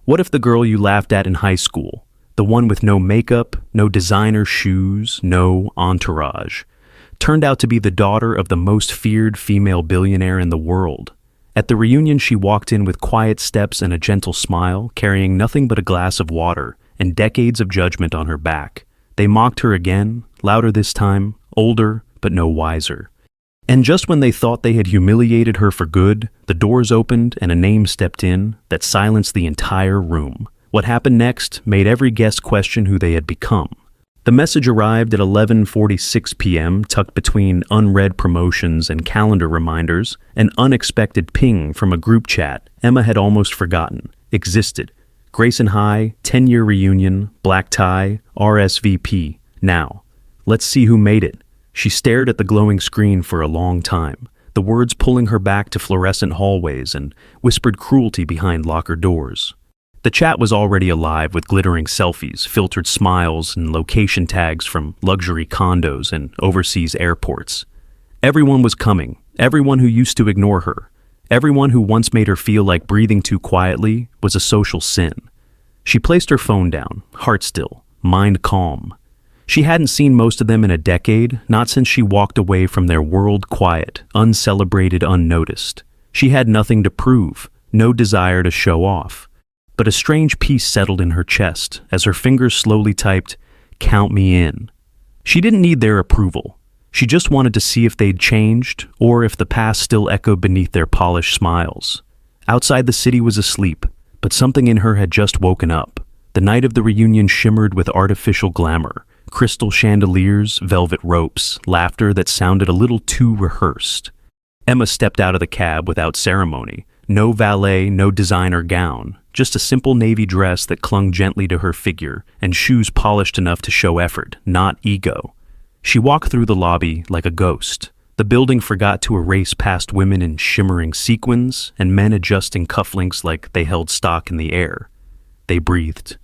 What if the girl you laughed at in high school, the one with no makeup, no designer shoes, no entourage, turned out to be the daughter of the most feared female billionaire in the world? At the reunion, she walked in with quiet steps and a gentle smile, carrying nothing but a glass of water and decades of judgment on her back. They mocked her again, louder this time, older, but no wiser. And just when they thought they had humiliated her for good, the doors opened and a name stepped in that silenced the entire room. What happened next made every guest question who they had become. The message arrived at 11:46 p.m., tucked between unread promotions and calendar reminders, an unexpected ping from a group chat Emma had almost forgotten existed. Grayson High, 10-year reunion, black tie, RSVP. Now, let's see who made it. She stared at the glowing screen for a long time, the words pulling her back to fluorescent hallways and whispered cruelty behind locker doors. The chat was already alive with glittering selfies, filtered smiles, and location tags from luxury condos and overseas airports. Everyone was coming, everyone who used to ignore her. Everyone who once made her feel like breathing too quietly was a social sin. She placed her phone down, heart still, mind calm. She hadn't seen most of them in a decade, not since she walked away from their world quiet, uncelebrated, unnoticed. She had nothing to prove, no desire to show off. But a strange peace settled in her chest as her fingers slowly typed, "Count me in." She didn't need their approval. She just wanted to see if they'd changed, or if the past still echoed beneath their polished smiles. Outside, the city was asleep, but something in her had just woken up. The night of the reunion shimmered with artificial glamour, crystal chandeliers, velvet ropes, laughter that sounded a little too rehearsed. Emma stepped out of the cab without ceremony. No valet, no designer gown, just a simple navy dress that clung gently to her figure, and shoes polished enough to show effort, not ego. She walked through the lobby like a ghost. The building forgot to erase past women in shimmering sequins and men adjusting cufflinks like they held stock in the air. They breathed.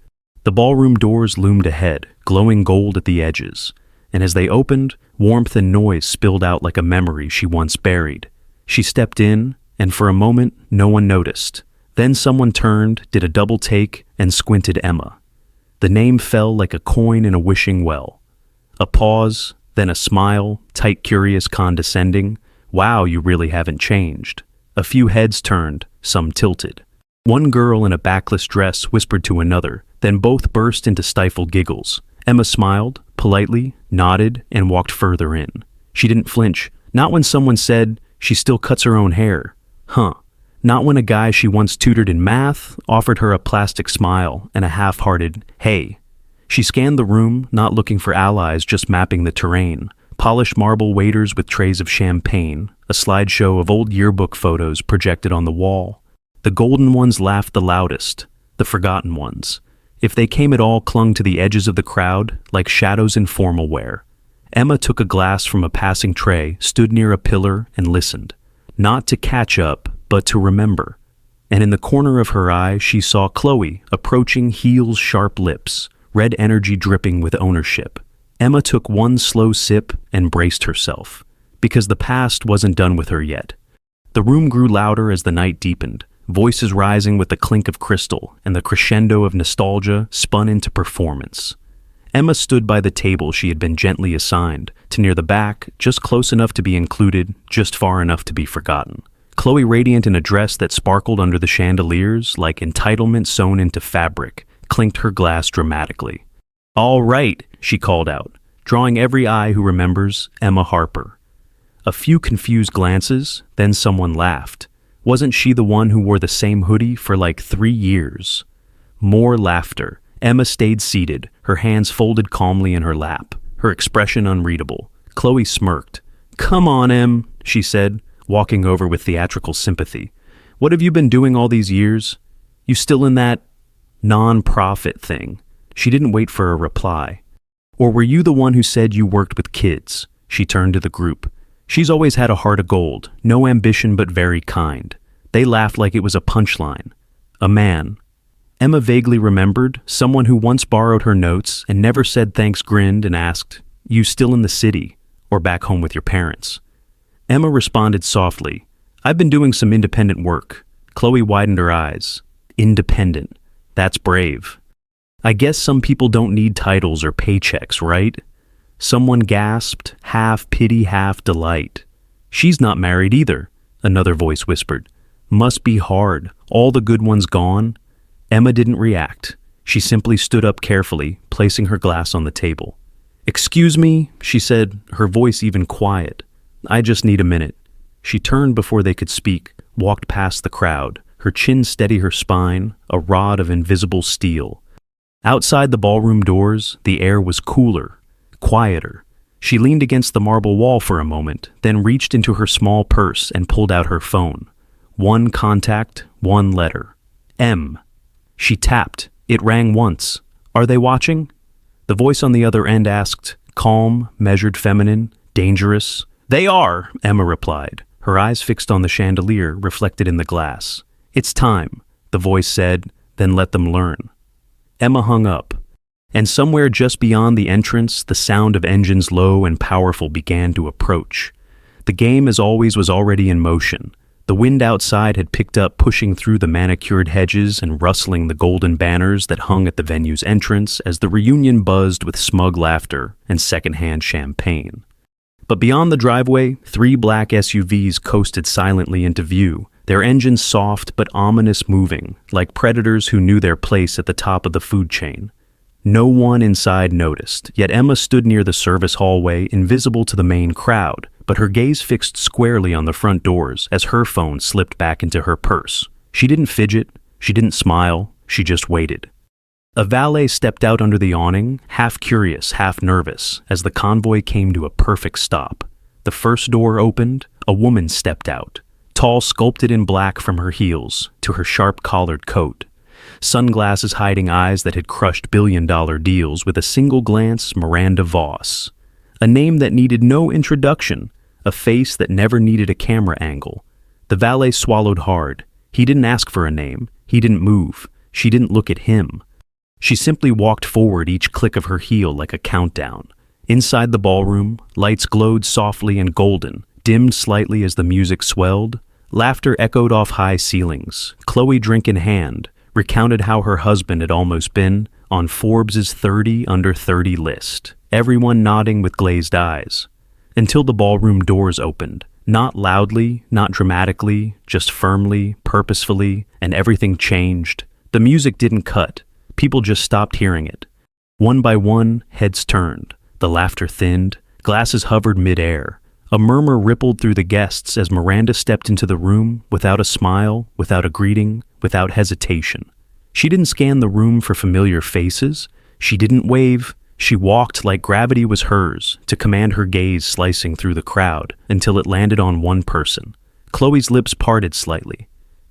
The ballroom doors loomed ahead, glowing gold at the edges, and as they opened, warmth and noise spilled out like a memory she once buried. She stepped in, and for a moment, no one noticed. Then someone turned, did a double take, and squinted Emma. The name fell like a coin in a wishing well. A pause, then a smile, tight, curious, condescending. "Wow, you really haven't changed." A few heads turned, some tilted. One girl in a backless dress whispered to another, then both burst into stifled giggles. Emma smiled, politely, nodded, and walked further in. She didn't flinch, not when someone said, "She still cuts her own hair." Not when a guy she once tutored in math offered her a plastic smile and a half-hearted, "Hey." She scanned the room, not looking for allies, just mapping the terrain. Polished marble waiters with trays of champagne, a slideshow of old yearbook photos projected on the wall. The golden ones laughed the loudest, the forgotten ones. If they came at all, clung to the edges of the crowd, like shadows in formal wear. Emma took a glass from a passing tray, stood near a pillar, and listened. Not to catch up, but to remember. And in the corner of her eye, she saw Chloe, approaching, heels, sharp lips, red energy dripping with ownership. Emma took one slow sip and braced herself, because the past wasn't done with her yet. The room grew louder as the night deepened, voices rising with the clink of crystal, and the crescendo of nostalgia spun into performance. Emma stood by the table she had been gently assigned, to near the back, just close enough to be included, just far enough to be forgotten. Chloe, radiant in a dress that sparkled under the chandeliers like entitlement sewn into fabric, clinked her glass dramatically. "All right," she called out, drawing every eye who remembers Emma Harper. A few confused glances, then someone laughed. Wasn't she the one who wore the same hoodie for like 3 years? More laughter. Emma stayed seated, her hands folded calmly in her lap, her expression unreadable. Chloe smirked. "Come on, Em," she said, walking over with theatrical sympathy. "What have you been doing all these years? You still in that non-profit thing?" She didn't wait for a reply. "Or were you the one who said you worked with kids?" She turned to the group. "She's always had a heart of gold, no ambition but very kind." They laughed like it was a punchline. A man. Emma vaguely remembered, someone who once borrowed her notes and never said thanks grinned and asked, "You still in the city? Or back home with your parents?" Emma responded softly, "I've been doing some independent work." Chloe widened her eyes. Independent. That's brave. I guess some people don't need titles or paychecks, right? Someone gasped, half pity, half delight. She's not married either, another voice whispered. Must be hard, all the good ones gone. Emma didn't react. She simply stood up carefully, placing her glass on the table. Excuse me, she said, her voice even quiet. I just need a minute. She turned before they could speak, walked past the crowd, her chin steady her spine, a rod of invisible steel. Outside the ballroom doors, the air was cooler, quieter. She leaned against the marble wall for a moment, then reached into her small purse and pulled out her phone. One contact, one letter. M. She tapped. It rang once. Are they watching? The voice on the other end asked, calm, measured, feminine, dangerous. They are, Emma replied, her eyes fixed on the chandelier reflected in the glass. It's time, the voice said, then let them learn. Emma hung up, and somewhere just beyond the entrance, the sound of engines low and powerful began to approach. The game, as always, was already in motion. The wind outside had picked up, pushing through the manicured hedges and rustling the golden banners that hung at the venue's entrance as the reunion buzzed with smug laughter and secondhand champagne. But beyond the driveway, 3 black SUVs coasted silently into view, their engines soft but ominous, moving, like predators who knew their place at the top of the food chain. No one inside noticed, yet Emma stood near the service hallway, invisible to the main crowd, but her gaze fixed squarely on the front doors as her phone slipped back into her purse. She didn't fidget, she didn't smile, she just waited. A valet stepped out under the awning, half curious, half nervous, as the convoy came to a perfect stop. The first door opened, a woman stepped out, tall, sculpted in black from her heels to her sharp-collared coat. Sunglasses hiding eyes that had crushed billion-dollar deals. With a single glance, Miranda Voss. A name that needed no introduction, a face that never needed a camera angle. The valet swallowed hard. He didn't ask for a name. He didn't move. She didn't look at him. She simply walked forward, each click of her heel like a countdown. Inside the ballroom, lights glowed softly and golden, dimmed slightly as the music swelled. Laughter echoed off high ceilings. Chloe, drink in hand, recounted how her husband had almost been on Forbes's 30 under 30 list, everyone nodding with glazed eyes. Until the ballroom doors opened, not loudly, not dramatically, just firmly, purposefully, and everything changed. The music didn't cut. People just stopped hearing it. One by one, heads turned. The laughter thinned. Glasses hovered mid-air. A murmur rippled through the guests as Miranda stepped into the room without a smile, without a greeting, without hesitation. She didn't scan the room for familiar faces. She didn't wave. She walked like gravity was hers, to command her gaze slicing through the crowd until it landed on one person. Chloe's lips parted slightly.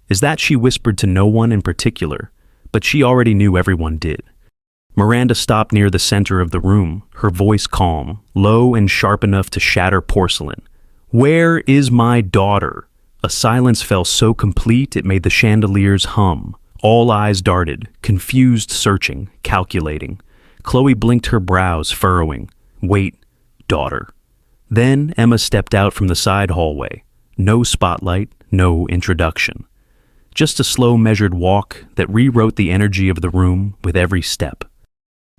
Is that she whispered to no one in particular, but she already knew everyone did. Miranda stopped near the center of the room, her voice calm, low and sharp enough to shatter porcelain. Where is my daughter? A silence fell so complete it made the chandeliers hum. All eyes darted, confused, searching, calculating. Chloe blinked, her brows furrowing. Wait, daughter. Then Emma stepped out from the side hallway. No spotlight, no introduction. Just a slow, measured walk that rewrote the energy of the room with every step.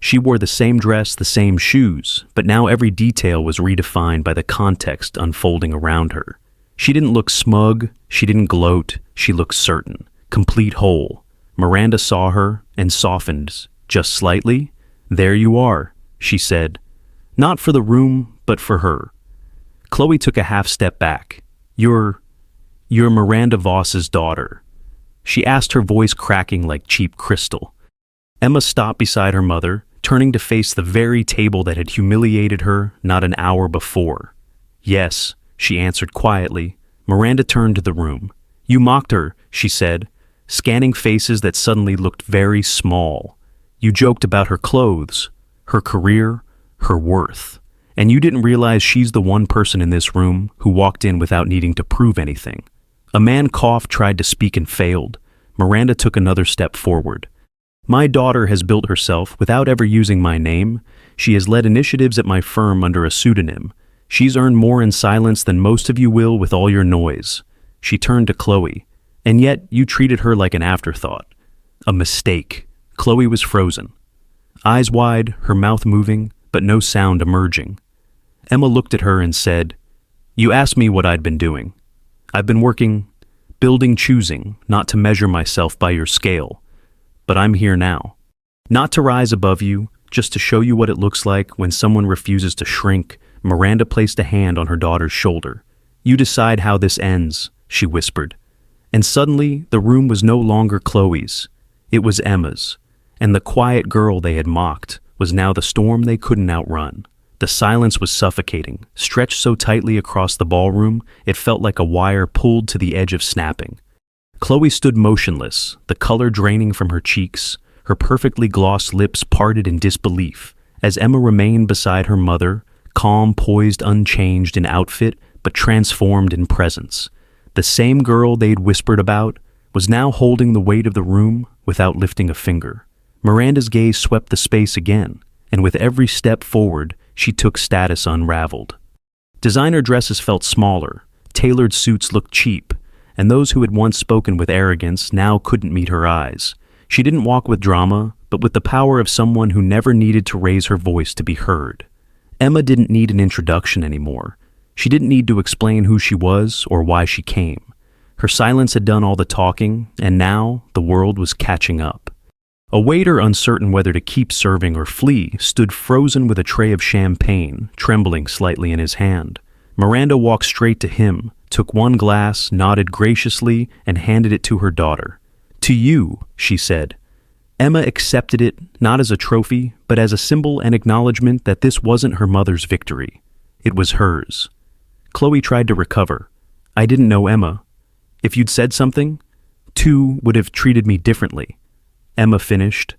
She wore the same dress, the same shoes, but now every detail was redefined by the context unfolding around her. She didn't look smug, she didn't gloat, she looked certain, complete whole. Miranda saw her and softened, just slightly. There you are, she said. Not for the room, but for her. Chloe took a half step back. You're Miranda Voss's daughter. She asked, her voice cracking like cheap crystal. Emma stopped beside her mother, turning to face the very table that had humiliated her not an hour before. Yes, she answered quietly. Miranda turned to the room. You mocked her, she said, scanning faces that suddenly looked very small. You joked about her clothes, her career, her worth. And you didn't realize she's the one person in this room who walked in without needing to prove anything. A man coughed, tried to speak, and failed. Miranda took another step forward. My daughter has built herself without ever using my name. She has led initiatives at my firm under a pseudonym. She's earned more in silence than most of you will with all your noise. She turned to Chloe. And yet you treated her like an afterthought. A mistake. Chloe was frozen. Eyes wide, her mouth moving, but no sound emerging. Emma looked at her and said, "You asked me what I'd been doing. I've been working, building, choosing, not to measure myself by your scale. But I'm here now. Not to rise above you, just to show you what it looks like when someone refuses to shrink." Miranda placed a hand on her daughter's shoulder. "You decide how this ends," she whispered. And suddenly, the room was no longer Chloe's. It was Emma's. And the quiet girl they had mocked was now the storm they couldn't outrun. The silence was suffocating, stretched so tightly across the ballroom, it felt like a wire pulled to the edge of snapping. Chloe stood motionless, the color draining from her cheeks, her perfectly glossed lips parted in disbelief, as Emma remained beside her mother, calm, poised, unchanged in outfit, but transformed in presence. The same girl they'd whispered about was now holding the weight of the room without lifting a finger. Miranda's gaze swept the space again, and with every step forward, she took status unraveled. Designer dresses felt smaller, tailored suits looked cheap, and those who had once spoken with arrogance now couldn't meet her eyes. She didn't walk with drama, but with the power of someone who never needed to raise her voice to be heard. Emma didn't need an introduction anymore. She didn't need to explain who she was or why she came. Her silence had done all the talking, and now the world was catching up. A waiter, uncertain whether to keep serving or flee, stood frozen with a tray of champagne, trembling slightly in his hand. Miranda walked straight to him, took one glass, nodded graciously, and handed it to her daughter. "To you," she said. Emma accepted it, not as a trophy, but as a symbol and acknowledgement that this wasn't her mother's victory. It was hers. Chloe tried to recover. "I didn't know Emma. If you'd said something, Tu would have treated me differently." Emma finished.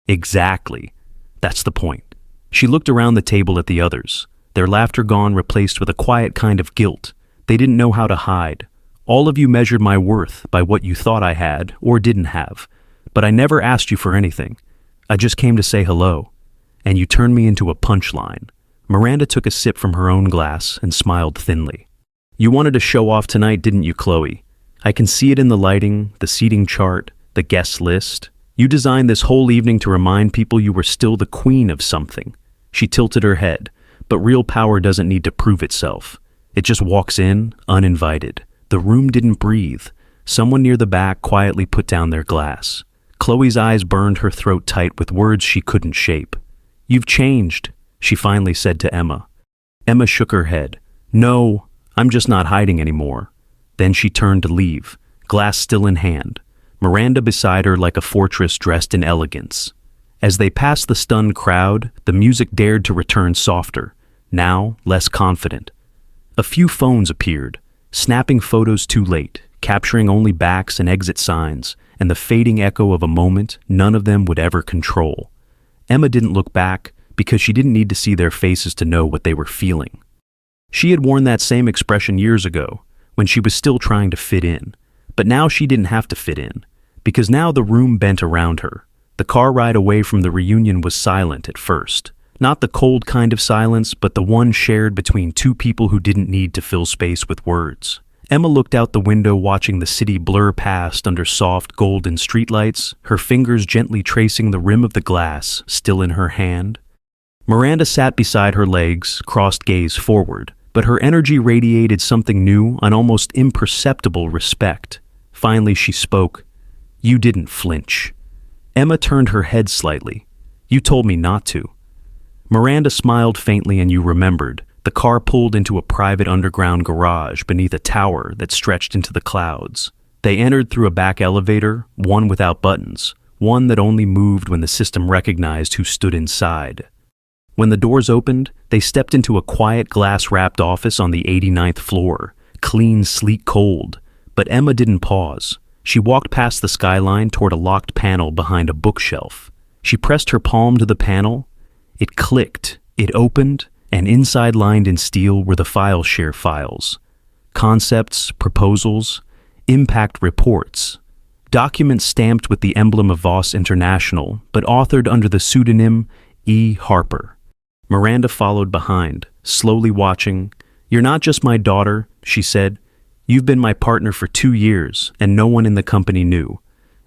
"Exactly. That's the point." She looked around the table at the others, their laughter gone, replaced with a quiet kind of guilt. They didn't know how to hide. "All of you measured my worth by what you thought I had or didn't have, but I never asked you for anything. I just came to say hello, and you turned me into a punchline." Miranda took a sip from her own glass and smiled thinly. "You wanted to show off tonight, didn't you, Chloe? I can see it in the lighting, the seating chart, the guest list. You designed this whole evening to remind people you were still the queen of something." She tilted her head, but real power doesn't need to prove itself. It just walks in, uninvited. The room didn't breathe. Someone near the back quietly put down their glass. Chloe's eyes burned her throat tight with words she couldn't shape. "You've changed," she finally said to Emma. Emma shook her head. "No, I'm just not hiding anymore." Then she turned to leave, glass still in hand. Miranda beside her like a fortress dressed in elegance. As they passed the stunned crowd, the music dared to return softer, now less confident. A few phones appeared, snapping photos too late, capturing only backs and exit signs, and the fading echo of a moment none of them would ever control. Emma didn't look back because she didn't need to see their faces to know what they were feeling. She had worn that same expression years ago, when she was still trying to fit in. But now she didn't have to fit in, because now the room bent around her. The car ride away from the reunion was silent at first. Not the cold kind of silence, but the one shared between two people who didn't need to fill space with words. Emma looked out the window watching the city blur past under soft golden streetlights, her fingers gently tracing the rim of the glass still in her hand. Miranda sat beside her legs, crossed gaze forward, but her energy radiated something new, an almost imperceptible respect. Finally she spoke. "You didn't flinch." Emma turned her head slightly. "You told me not to." Miranda smiled faintly and you remembered. The car pulled into a private underground garage beneath a tower that stretched into the clouds. They entered through a back elevator, one without buttons, one that only moved when the system recognized who stood inside. When the doors opened, they stepped into a quiet glass-wrapped office on the 89th floor, clean, sleek, cold. But Emma didn't pause. She walked past the skyline toward a locked panel behind a bookshelf. She pressed her palm to the panel. It clicked, it opened, and inside, lined in steel, were the file share files. Concepts, proposals, impact reports. Documents stamped with the emblem of Voss International, but authored under the pseudonym E. Harper. Miranda followed behind, slowly watching. "You're not just my daughter," she said. "You've been my partner for 2 years, and no one in the company knew."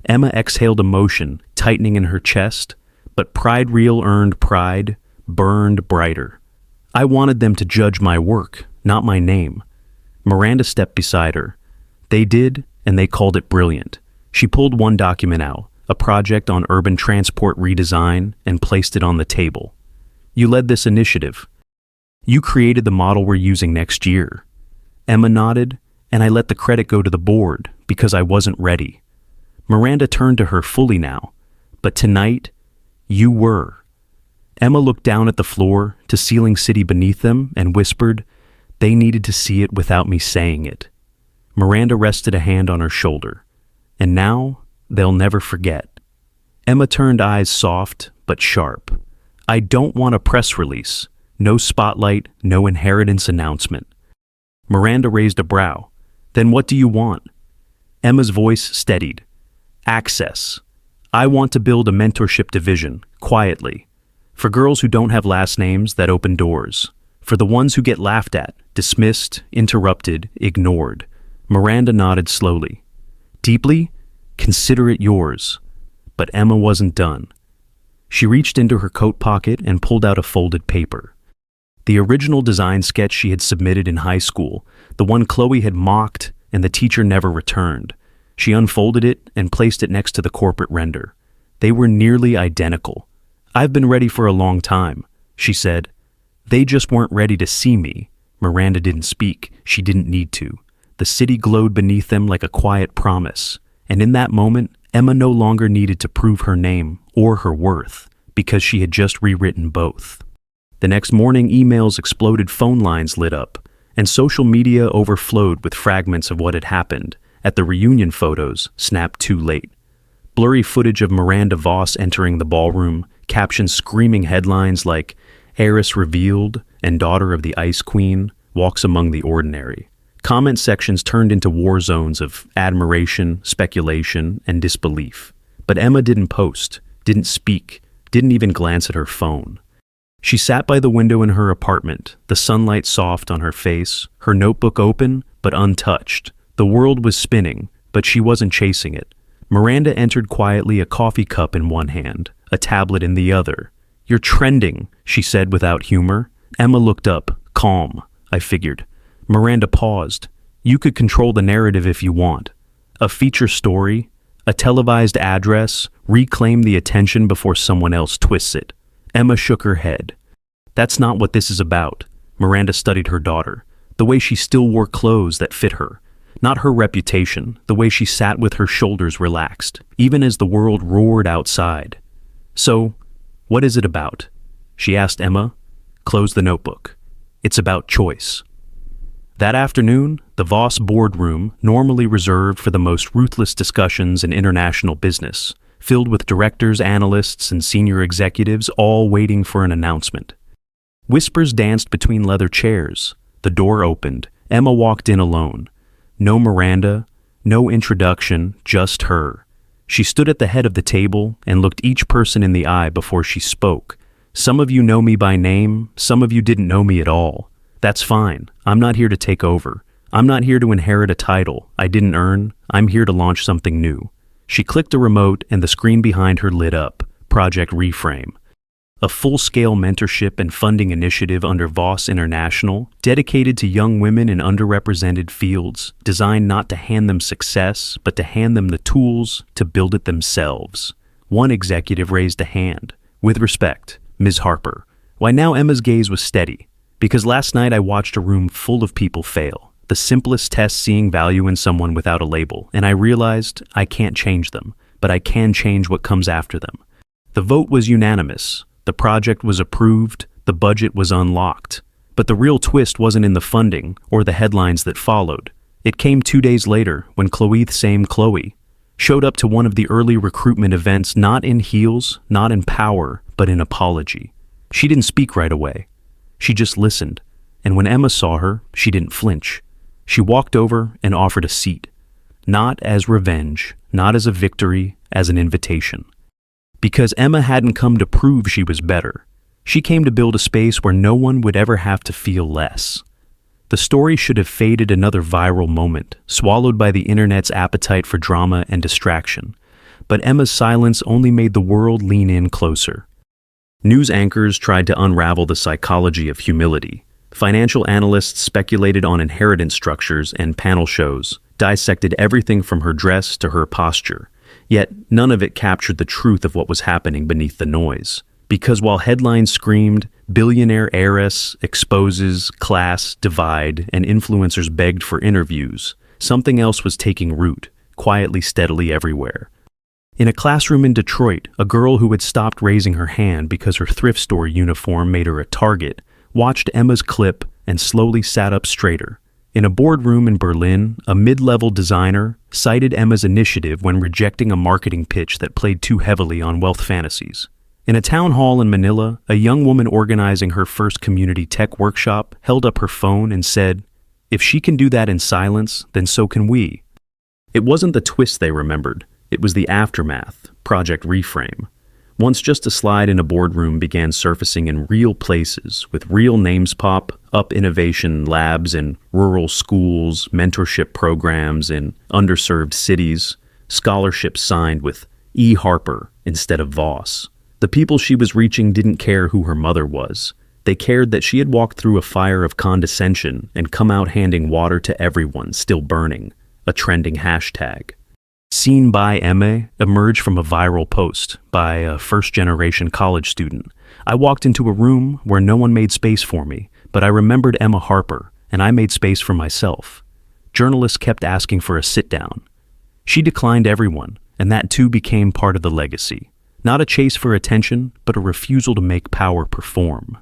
Emma exhaled emotion, tightening in her chest, but pride reel earned pride burned brighter. I wanted them to judge my work, not my name. Miranda stepped beside her. They did, and they called it brilliant. She pulled one document out, a project on urban transport redesign, and placed it on the table. You led this initiative. You created the model we're using next year. Emma nodded, and I let the credit go to the board because I wasn't ready. Miranda turned to her fully now. But tonight, you were. Emma looked down at the floor to Ceiling City beneath them and whispered, they needed to see it without me saying it. Miranda rested a hand on her shoulder. And now, they'll never forget. Emma turned eyes soft but sharp. I don't want a press release. No spotlight, no inheritance announcement. Miranda raised a brow. Then what do you want? Emma's voice steadied. Access. I want to build a mentorship division, quietly. For girls who don't have last names that open doors. For the ones who get laughed at, dismissed, interrupted, ignored. Miranda nodded slowly. Deeply, consider it yours. But Emma wasn't done. She reached into her coat pocket and pulled out a folded paper. The original design sketch she had submitted in high school, the one Chloe had mocked and the teacher never returned. She unfolded it and placed it next to the corporate render. They were nearly identical. I've been ready for a long time, she said. They just weren't ready to see me. Miranda didn't speak. She didn't need to. The city glowed beneath them like a quiet promise. And in that moment, Emma no longer needed to prove her name or her worth because she had just rewritten both. The next morning, emails exploded, phone lines lit up, and social media overflowed with fragments of what had happened at the reunion photos snapped too late. Blurry footage of Miranda Voss entering the ballroom, captions screaming headlines like Heiress Revealed and Daughter of the Ice Queen walks among the ordinary. Comment sections turned into war zones of admiration, speculation, and disbelief. But Emma didn't post, didn't speak, didn't even glance at her phone. She sat by the window in her apartment, the sunlight soft on her face, her notebook open but untouched. The world was spinning, but she wasn't chasing it. Miranda entered quietly, a coffee cup in one hand, a tablet in the other. You're trending, she said without humor. Emma looked up, calm, I figured. Miranda paused. You could control the narrative if you want. A feature story, a televised address, reclaim the attention before someone else twists it. Emma shook her head. That's not what this is about. Miranda studied her daughter, the way she still wore clothes that fit her. Not her reputation, the way she sat with her shoulders relaxed, even as the world roared outside. So, what is it about? She asked Emma. Close the notebook. It's about choice. That afternoon, the Voss boardroom, normally reserved for the most ruthless discussions in international business, filled with directors, analysts, and senior executives all waiting for an announcement. Whispers danced between leather chairs. The door opened. Emma walked in alone. No Miranda, no introduction, just her. She stood at the head of the table and looked each person in the eye before she spoke. Some of you know me by name, some of you didn't know me at all. That's fine. I'm not here to take over. I'm not here to inherit a title I didn't earn. I'm here to launch something new. She clicked a remote and the screen behind her lit up. Project Reframe. A full-scale mentorship and funding initiative under Voss International, dedicated to young women in underrepresented fields, designed not to hand them success, but to hand them the tools to build it themselves. One executive raised a hand. With respect, Ms. Harper. Why, now Emma's gaze was steady. Because last night I watched a room full of people fail. The simplest test, seeing value in someone without a label, and I realized I can't change them, but I can change what comes after them. The vote was unanimous. The project was approved, the budget was unlocked. But the real twist wasn't in the funding or the headlines that followed. It came 2 days later when Chloe showed up to one of the early recruitment events, not in heels, not in power, but in apology. She didn't speak right away. She just listened, and when Emma saw her, she didn't flinch. She walked over and offered a seat. Not as revenge, not as a victory, as an invitation. Because Emma hadn't come to prove she was better. She came to build a space where no one would ever have to feel less. The story should have faded another viral moment, swallowed by the internet's appetite for drama and distraction. but Emma's silence only made the world lean in closer. News anchors tried to unravel the psychology of humility. Financial analysts speculated on inheritance structures, and panel shows dissected everything from her dress to her posture. Yet none of it captured the truth of what was happening beneath the noise. Because while headlines screamed, billionaire heiress exposes class divide, and influencers begged for interviews, something else was taking root, quietly, steadily everywhere. In a classroom in Detroit, a girl who had stopped raising her hand because her thrift store uniform made her a target watched Emma's clip and slowly sat up straighter. In a boardroom in Berlin, a mid-level designer cited Emma's initiative when rejecting a marketing pitch that played too heavily on wealth fantasies. In a town hall in Manila, a young woman organizing her first community tech workshop held up her phone and said, "If she can do that in silence, then so can we." It wasn't the twist they remembered. It was the aftermath, Project Reframe. Once just a slide in a boardroom began surfacing in real places, with real names pop up, innovation labs in rural schools, mentorship programs in underserved cities, scholarships signed with E. Harper instead of Voss. The people she was reaching didn't care who her mother was. They cared that she had walked through a fire of condescension and come out handing water to everyone still burning, a trending hashtag. Seen by Emma emerged from a viral post by a first-generation college student. I walked into a room where no one made space for me, but I remembered Emma Harper, and I made space for myself. Journalists kept asking for a sit-down. She declined everyone, and that too became part of the legacy. Not a chase for attention, but a refusal to make power perform.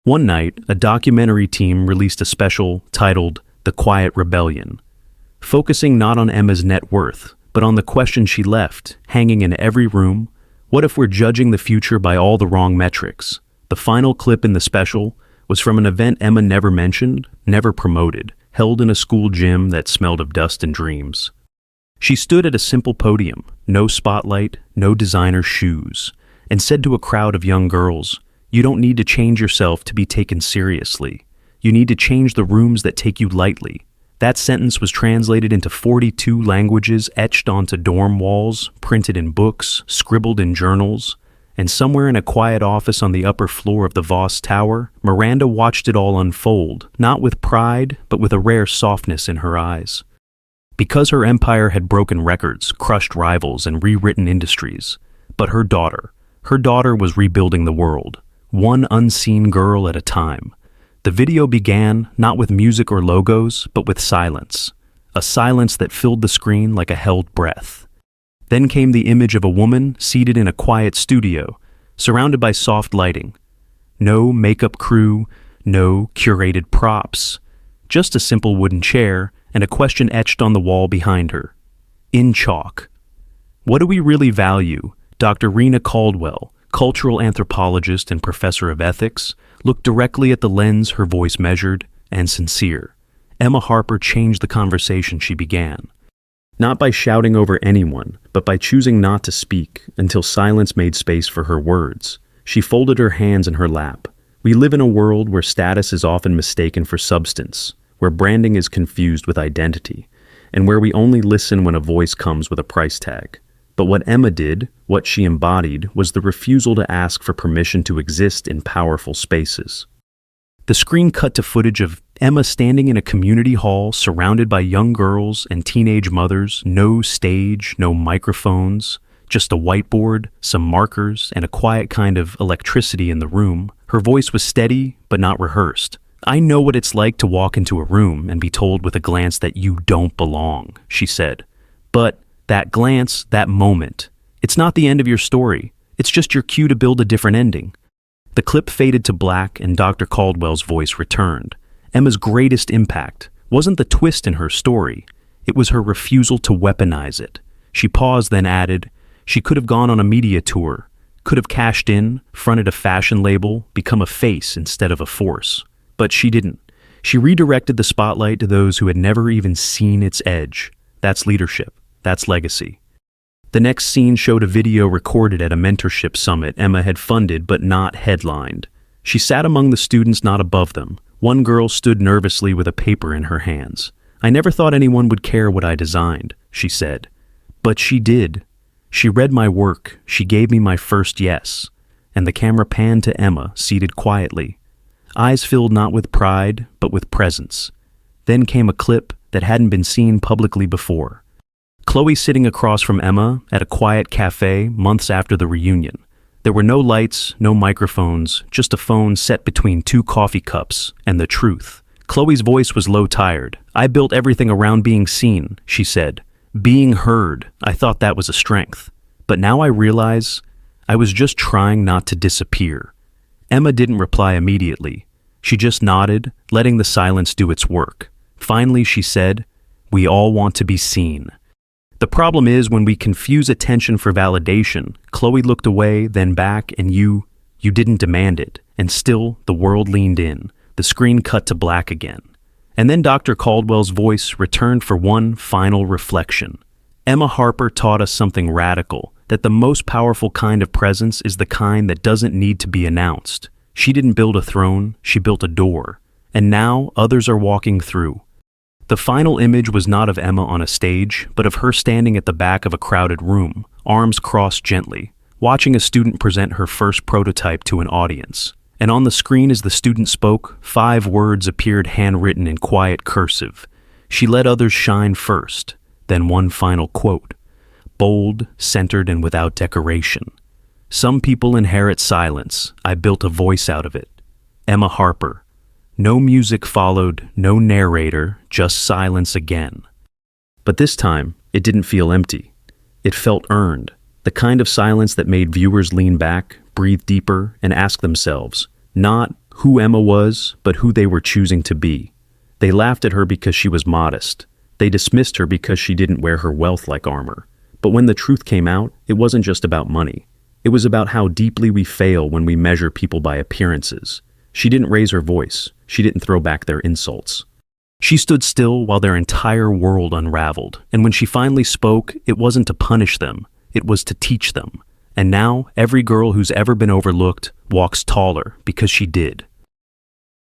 One night, a documentary team released a special titled The Quiet Rebellion, focusing not on Emma's net worth, but on the question she left, hanging in every room. What if we're judging the future by all the wrong metrics? The final clip in the special was from an event Emma never mentioned, never promoted, held in a school gym that smelled of dust and dreams. She stood at a simple podium, no spotlight, no designer shoes, and said to a crowd of young girls, "You don't need to change yourself to be taken seriously. You need to change the rooms that take you lightly." That sentence was translated into 42 languages, etched onto dorm walls, printed in books, scribbled in journals, and somewhere in a quiet office on the upper floor of the Voss Tower, Miranda watched it all unfold, not with pride, but with a rare softness in her eyes. Because her empire had broken records, crushed rivals, and rewritten industries. But her daughter was rebuilding the world, one unseen girl at a time. The video began not with music or logos, but with silence, a silence that filled the screen like a held breath. Then came the image of a woman seated in a quiet studio, surrounded by soft lighting. No makeup crew, no curated props, just a simple wooden chair and a question etched on the wall behind her. In chalk. What do we really value? Dr. Rena Caldwell, cultural anthropologist and professor of ethics, looked directly at the lens, her voice measured and sincere. Emma Harper changed the conversation she began. Not by shouting over anyone, but by choosing not to speak until silence made space for her words. She folded her hands in her lap. We live in a world where status is often mistaken for substance, where branding is confused with identity, and where we only listen when a voice comes with a price tag. But what Emma did, what she embodied, was the refusal to ask for permission to exist in powerful spaces. The screen cut to footage of Emma standing in a community hall surrounded by young girls and teenage mothers, no stage, no microphones, just a whiteboard, some markers, and a quiet kind of electricity in the room. Her voice was steady, but not rehearsed. "I know what it's like to walk into a room and be told with a glance that you don't belong," she said. "But that glance, that moment, it's not the end of your story. It's just your cue to build a different ending." The clip faded to black and Dr. Caldwell's voice returned. Emma's greatest impact wasn't the twist in her story. It was her refusal to weaponize it. She paused, then added, she could have gone on a media tour, could have cashed in, fronted a fashion label, become a face instead of a force. But she didn't. She redirected the spotlight to those who had never even seen its edge. That's leadership. That's legacy. The next scene showed a video recorded at a mentorship summit Emma had funded but not headlined. She sat among the students, not above them. One girl stood nervously with a paper in her hands. "I never thought anyone would care what I designed," she said. But she did. She read my work, she gave me my first yes, and the camera panned to Emma, seated quietly. Eyes filled not with pride, but with presence. Then came a clip that hadn't been seen publicly before. Chloe sitting across from Emma at a quiet cafe months after the reunion. There were no lights, no microphones, just a phone set between two coffee cups and the truth. Chloe's voice was low-tired. "I built everything around being seen," she said. "Being heard. I thought that was a strength. But now I realize I was just trying not to disappear." Emma didn't reply immediately. She just nodded, letting the silence do its work. Finally, she said, "We all want to be seen." The problem is when we confuse attention for validation. Chloe looked away, then back, and you didn't demand it. And still, the world leaned in. The screen cut to black again. And then Dr. Caldwell's voice returned for one final reflection. Emma Harper taught us something radical, that the most powerful kind of presence is the kind that doesn't need to be announced. She didn't build a throne, she built a door. And now others are walking through. The final image was not of Emma on a stage, but of her standing at the back of a crowded room, arms crossed gently, watching a student present her first prototype to an audience. And on the screen as the student spoke, 5 words appeared handwritten in quiet cursive. She let others shine first, then one final quote. Bold, centered, and without decoration. "Some people inherit silence. I built a voice out of it." Emma Harper. No music followed, no narrator, just silence again. But this time, it didn't feel empty. It felt earned, the kind of silence that made viewers lean back, breathe deeper, and ask themselves, not who Emma was, but who they were choosing to be. They laughed at her because she was modest. They dismissed her because she didn't wear her wealth like armor. But when the truth came out, it wasn't just about money. It was about how deeply we fail when we measure people by appearances. She didn't raise her voice. She didn't throw back their insults. She stood still while their entire world unraveled, and when she finally spoke, it wasn't to punish them, it was to teach them. And now, every girl who's ever been overlooked walks taller because she did.